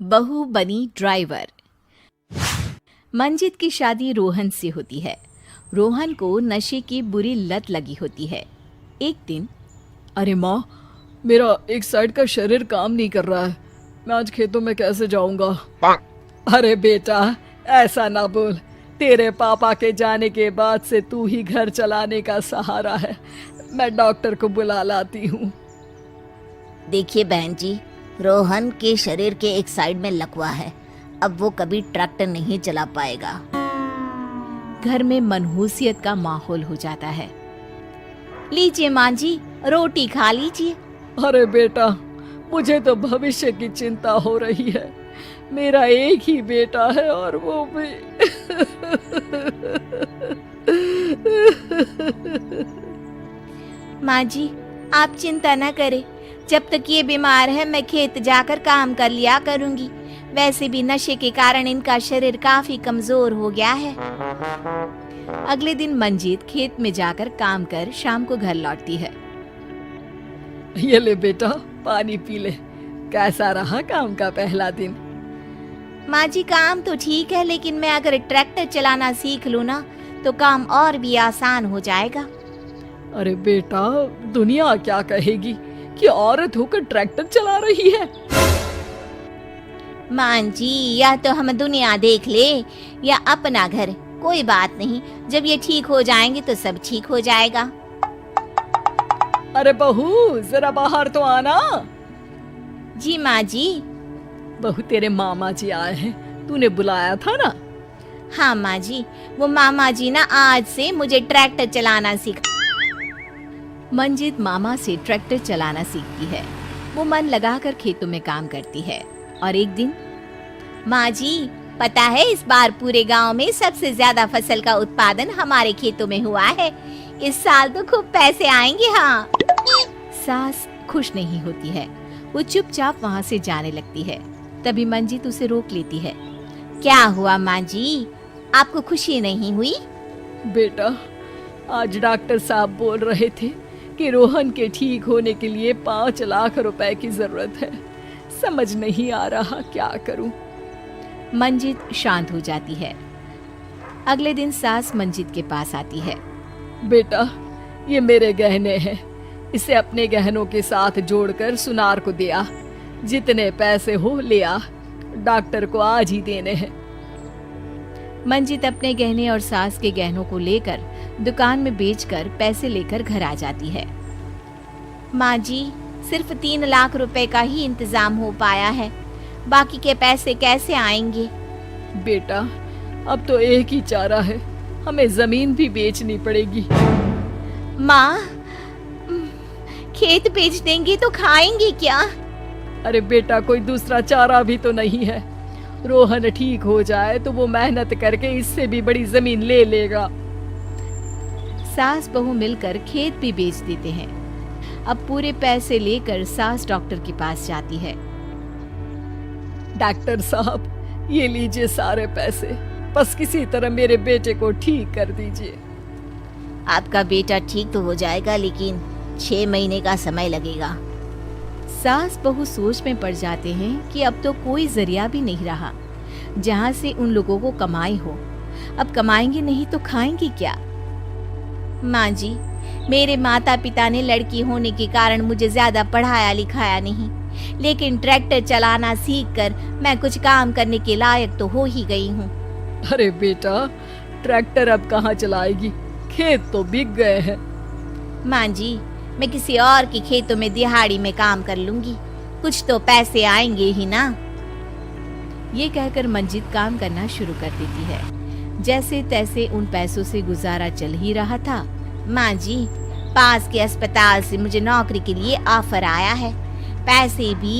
बहू बनी ड्राइवर। मंजित की शादी रोहन से होती है। रोहन को नशे की बुरी लत लगी होती है। एक दिन, अरे माँ, मेरा एक साइड का शरीर काम नहीं कर रहा है। मैं आज खेतों में कैसे जाऊंगा? अरे बेटा, ऐसा ना बोल। तेरे पापा के जाने के बाद से तू ही घर चलाने का सहारा है। मैं डॉक्टर को बुला लाती हूँ। देखिए बहन जी, रोहन के शरीर के एक साइड में लकवा है। अब वो कभी ट्रैक्टर नहीं चला पाएगा। घर में मनहूसियत का माहौल हो जाता है। लीजिए माँ जी, रोटी खा लीजिए। अरे बेटा, मुझे तो भविष्य की चिंता हो रही है। मेरा एक ही बेटा है और वो भी माँ जी, आप चिंता न करें। जब तक ये बीमार है मैं खेत जाकर काम कर लिया करूंगी। वैसे भी नशे के कारण इनका शरीर काफी कमजोर हो गया है। अगले दिन मंजीत खेत में जाकर काम कर शाम को घर लौटती है। ये ले बेटा, पानी पी ले। कैसा रहा काम का पहला दिन? माँ जी, काम तो ठीक है, लेकिन मैं अगर ट्रैक्टर चलाना सीख लूँ ना तो काम और भी आसान हो जाएगा। अरे बेटा, दुनिया क्या कहेगी कि औरत होकर ट्रैक्टर चला रही है? माँ जी, या तो हम दुनिया देख ले या अपना घर, कोई बात नहीं। जब ये ठीक हो जाएंगे तो सब ठीक हो जाएगा। अरे बहू, जरा बाहर तो आना। जी माँ जी। बहू, तेरे मामा जी आए हैं, तूने बुलाया था ना? हाँ माँ जी, वो मामा जी ना आज से मुझे ट्रैक्टर चलाना सिखा। मंजित मामा से ट्रैक्टर चलाना सीखती है। वो मन लगाकर खेतों में काम करती है। और एक दिन, माँ जी, पता है इस बार पूरे गांव में सबसे ज्यादा फसल का उत्पादन हमारे खेतों में हुआ है। इस साल तो खूब पैसे आएंगे। हाँ। सास खुश नहीं होती है। वो चुपचाप वहाँ से जाने लगती है। तभी मंजित उसे रोक लेती है। क्या हुआ माँ जी, आपको खुशी नहीं हुई? बेटा, आज डॉक्टर साहब बोल रहे थे कि रोहन के ठीक होने के लिए 5 लाख रुपए की जरूरत है। समझ नहीं आ रहा क्या करूं। मंजित शांत हो जाती है। अगले दिन सास मंजित के पास आती है। बेटा, ये मेरे गहने हैं। इसे अपने गहनों के साथ जोड़कर सुनार को दे आ। जितने पैसे हो ले आ। डॉक्टर को आज ही देने हैं। मंजित अपने गहने और सास के गहनों को लेकर दुकान में बेचकर पैसे लेकर घर आ जाती है। माँ जी, सिर्फ 3 लाख रुपए का ही इंतजाम हो पाया है। बाकी के पैसे कैसे आएंगे? बेटा, अब तो एक ही चारा है, हमें जमीन भी बेचनी पड़ेगी। माँ, खेत बेच देंगे तो खाएंगे क्या? अरे बेटा, कोई दूसरा चारा भी तो नहीं है। रोहन ठीक हो जाए तो वो मेहनत करके इससे भी बड़ी जमीन ले लेगा। सास बहू मिलकर खेत भी बेच देते हैं। अब पूरे पैसे लेकर सास डॉक्टर के पास जाती है। डॉक्टर साहब, ये लीजिए सारे पैसे। बस किसी तरह मेरे बेटे को ठीक कर दीजिए। आपका बेटा ठीक तो हो जाएगा, लेकिन 6 महीने का समय लगेगा। सास बहू सोच में पड़ जाते हैं कि अब तो कोई जरिया भी नहीं रहा जहाँ से उन लोगों को कमाई हो। अब कमाएंगे नहीं तो खाएंगे क्या? माँ जी, मेरे माता पिता ने लड़की होने के कारण मुझे ज्यादा पढ़ाया लिखाया नहीं, लेकिन ट्रैक्टर चलाना सीखकर मैं कुछ काम करने के लायक तो हो ही गई हूँ। अरे बेटा, ट्रैक्टर अब कहाँ चलाएगी? खेत तो बिक गए हैं। माँ जी, मैं किसी और के खेतों में दिहाड़ी में काम कर लूंगी, कुछ तो पैसे आएंगे ही ना। ये कहकर मंजित काम करना शुरू कर देती है। जैसे तैसे उन पैसों से गुजारा चल ही रहा था। माँ जी, पास के अस्पताल से मुझे नौकरी के लिए ऑफर आया है। पैसे भी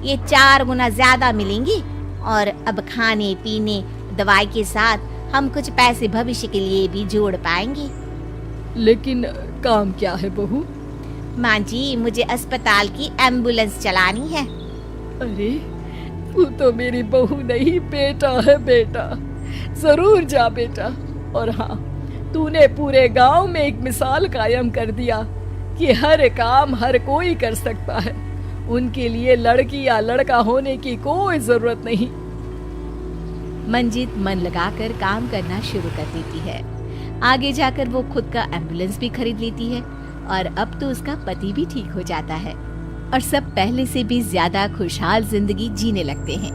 ये 4 गुना ज्यादा मिलेंगे और अब खाने पीने दवाई के साथ हम कुछ पैसे भविष्य के लिए भी जोड़ पाएंगे। लेकिन काम क्या है बहू? माँ जी, मुझे अस्पताल की एम्बुलेंस चलानी है। अरे, तू तो मेरी बहू नहीं, बेटा है। बेटा, जरूर जा बेटा। और हाँ, तूने पूरे गांव में एक मिसाल कायम कर दिया कि हर काम हर कोई कर सकता है। उनके लिए लड़की या लड़का होने की कोई जरूरत नहीं। मंजित मन लगाकर काम करना शुरू कर देती है। आगे जाकर वो खुद का एम्बुलेंस भी खरीद लेती है और अब तो उसका पति भी ठीक हो जाता है और सब पहले से भी ज्यादा खुशहाल जिंदगी जीने लगते हैं।